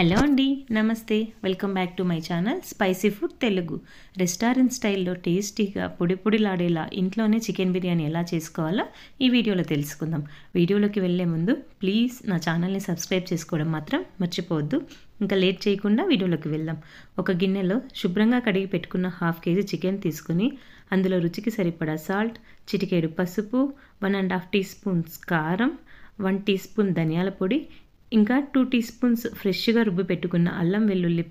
Hello అండి, నమస్తే. Welcome back to my channel spicy food Telugu. Restaurant స్టైల్లో టేస్టీగా పొడి పొడిలాడేలా ఇంట్లోనే చికెన్ బిర్యానీ ఎలా చేసుకోవాలో ఈ వీడియోలో తెలుసుకుందాం. వీడియోలోకి వెళ్ళే ముందు ప్లీజ్ నా ఛానల్ని సబ్స్క్రైబ్ చేసుకోవడం మాత్రం మర్చిపోవద్దు. ఇంకా లేట్ చేయకుండా వీడియోలోకి వెళ్దాం. ఒక గిన్నెలో శుభ్రంగా కడిగి పెట్టుకున్న 1/2 kg చికెన్ తీసుకుని అందులో రుచికి సరిపడా సాల్ట్, చిటికెడు పసుపు, 1.5 teaspoons కారం, 1 teaspoon ధనియాల పొడి, ఇంకా 2 teaspoons ఫ్రెష్గా రుబ్బి పెట్టుకున్న అల్లం వెల్లుల్లి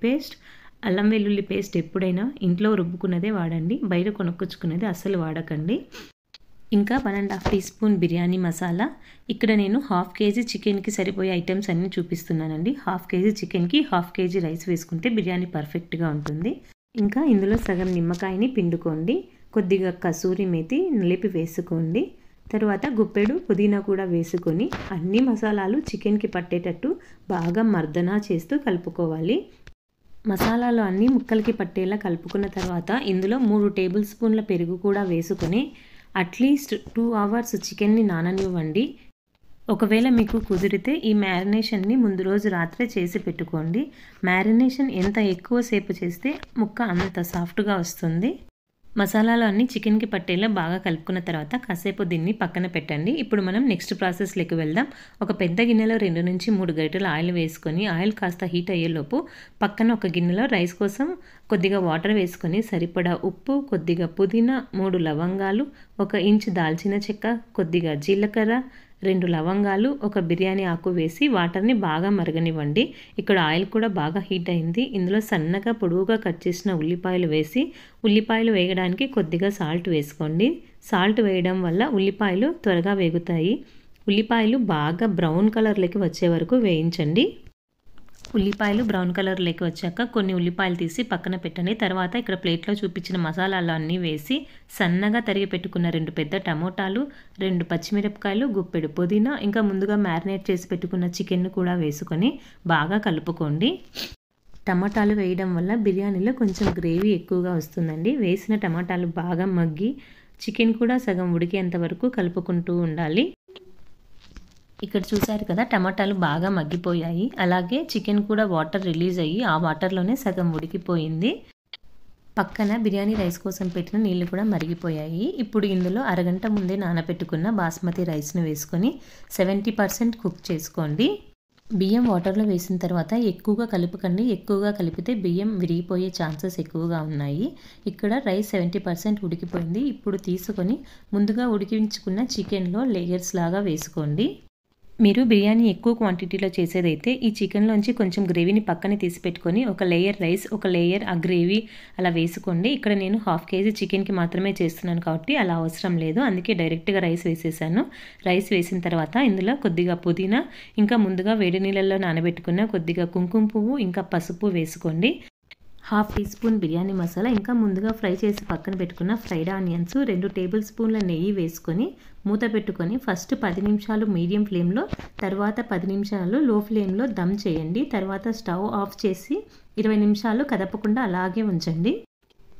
పేస్ట్ ఎప్పుడైనా ఇంట్లో రుబ్బుకున్నదే వాడండి, బయట కొనుక్కొచ్చుకునేది అస్సలు వాడకండి. ఇంకా 1.5 teaspoon బిర్యానీ మసాలా. ఇక్కడ నేను 1/2 kg చికెన్కి సరిపోయే ఐటమ్స్ అన్నీ చూపిస్తున్నానండి. 1/2 kg చికెన్కి 1/2 kg రైస్ వేసుకుంటే బిర్యానీ పర్ఫెక్ట్గా ఉంటుంది. ఇంకా ఇందులో సగం నిమ్మకాయని పిండుకోండి, కొద్దిగా కసూరి మేతి నలిపి వేసుకోండి, తర్వాత గుప్పెడు పుదీనా కూడా వేసుకొని అన్ని మసాలాలు చికెన్కి పట్టేటట్టు బాగా మర్దనా చేస్తూ కలుపుకోవాలి. మసాలాలు అన్నీ ముక్కలకి పట్టేలా కలుపుకున్న తర్వాత ఇందులో 3 tablespoons పెరుగు కూడా వేసుకొని అట్లీస్ట్ 2 hours చికెన్ని నాననివ్వండి. ఒకవేళ మీకు కుదిరితే ఈ మ్యారినేషన్ని ముందు రోజు రాత్రే చేసి పెట్టుకోండి. మ్యారినేషన్ ఎంత ఎక్కువసేపు చేస్తే ముక్క అంత సాఫ్ట్గా వస్తుంది. మసాలాలు అన్నీ చికెన్కి పట్టేలా బాగా కలుపుకున్న తర్వాత కాసేపు దీన్ని పక్కన పెట్టండి. ఇప్పుడు మనం నెక్స్ట్ ప్రాసెస్లోకి వెళ్దాం. ఒక పెద్ద గిన్నెలో 2 నుంచి 3 గరిటెలు ఆయిల్ వేసుకొని ఆయిల్ కాస్త హీట్ అయ్యేలోపు పక్కన ఒక గిన్నెలో రైస్ కోసం కొద్దిగా వాటర్ వేసుకొని సరిపడా ఉప్పు, కొద్దిగా పుదీనా, 3 లవంగాలు, 1 ఇంచ్ దాల్చిన చెక్క, కొద్దిగా జీలకర్ర, 2 లవంగాలు, 1 బిర్యానీ ఆకు వేసి వాటర్ని బాగా మరగనివ్వండి. ఇక్కడ ఆయిల్ కూడా బాగా హీట్ అయింది. ఇందులో సన్నగా పొడవుగా కట్ చేసిన ఉల్లిపాయలు వేసి ఉల్లిపాయలు వేయడానికి కొద్దిగా సాల్ట్ వేసుకోండి. సాల్ట్ వేయడం వల్ల ఉల్లిపాయలు త్వరగా వేగుతాయి. ఉల్లిపాయలు బాగా బ్రౌన్ కలర్లోకి వచ్చే వరకు వేయించండి. ఉల్లిపాయలు బ్రౌన్ కలర్లోకి వచ్చాక కొన్ని ఉల్లిపాయలు తీసి పక్కన పెట్టండి. తర్వాత ఇక్కడ ప్లేట్లో చూపించిన మసాలాలు అన్నీ వేసి సన్నగా తరిగి పెట్టుకున్న 2 పెద్ద టమోటాలు, 2 పచ్చిమిరపకాయలు, గుప్పెడు పుదీనా, ఇంకా ముందుగా మ్యారినేట్ చేసి పెట్టుకున్న చికెన్ను కూడా వేసుకొని బాగా కలుపుకోండి. టమాటాలు వేయడం వల్ల బిర్యానీలో కొంచెం గ్రేవీ ఎక్కువగా వస్తుందండి. వేసిన టమాటాలు బాగా మగ్గి చికెన్ కూడా సగం ఉడికేంత వరకు కలుపుకుంటూ ఉండాలి. ఇక్కడ చూసారు కదా, టమాటాలు బాగా మగ్గిపోయాయి. అలాగే చికెన్ కూడా వాటర్ రిలీజ్ అయ్యి ఆ వాటర్లోనే సగం ఉడికిపోయింది. పక్కన బిర్యానీ రైస్ కోసం పెట్టిన నీళ్ళు కూడా మరిగిపోయాయి. ఇప్పుడు ఇందులో అరగంట ముందే నానబెట్టుకున్న బాస్మతి రైస్ను వేసుకొని 70% కుక్ చేసుకోండి. బియ్యం వాటర్లో వేసిన తర్వాత ఎక్కువగా కలుపుకండి. ఎక్కువగా కలిపితే బియ్యం విరిగిపోయే ఛాన్సెస్ ఎక్కువగా ఉన్నాయి. ఇక్కడ రైస్ 70% ఉడికిపోయింది. ఇప్పుడు తీసుకొని ముందుగా ఉడికించుకున్న చికెన్లో లేయర్స్ లాగా వేసుకోండి. మీరు బిర్యానీ ఎక్కువ క్వాంటిటీలో చేసేదైతే ఈ చికెన్లోంచి కొంచెం గ్రేవీని పక్కనే తీసి పెట్టుకొని ఒక లేయర్ రైస్, ఒక లేయర్ ఆ గ్రేవీ అలా వేసుకోండి. ఇక్కడ నేను 1/2 kg చికెన్కి మాత్రమే చేస్తున్నాను కాబట్టి అలా అవసరం లేదు, అందుకే డైరెక్ట్గా రైస్ వేసేసాను. రైస్ వేసిన తర్వాత ఇందులో కొద్దిగా పుదీనా, ఇంకా ముందుగా వేడి నీళ్ళల్లో నానబెట్టుకున్న కొద్దిగా కుంకుమ పువ్వు, ఇంకా పసుపు వేసుకోండి. 1/2 teaspoon బిర్యానీ మసాలా, ఇంకా ముందుగా ఫ్రై చేసి పక్కన పెట్టుకున్న ఫ్రైడ్ ఆనియన్స్, 2 tablespoons నెయ్యి వేసుకొని మూత పెట్టుకొని ఫస్ట్ 10 నిమిషాలు మీడియం ఫ్లేమ్లో, తర్వాత 10 నిమిషాలు లో ఫ్లేమ్లో దమ్ చేయండి. తర్వాత స్టవ్ ఆఫ్ చేసి 20 నిమిషాలు కదపకుండా అలాగే ఉంచండి.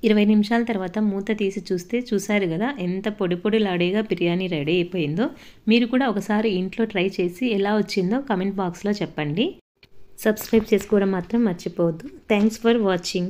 20 నిమిషాల తర్వాత మూత తీసి చూస్తే చూసారు కదా ఎంత పొడి పొడిలాడేగా బిర్యానీ రెడీ అయిపోయిందో. మీరు కూడా ఒకసారి ఇంట్లో ట్రై చేసి ఎలా వచ్చిందో కామెంట్ బాక్స్లో చెప్పండి. సబ్స్క్రైబ్ చేసుకోవడం మాత్రం మర్చిపోవద్దు. Thanks for watching.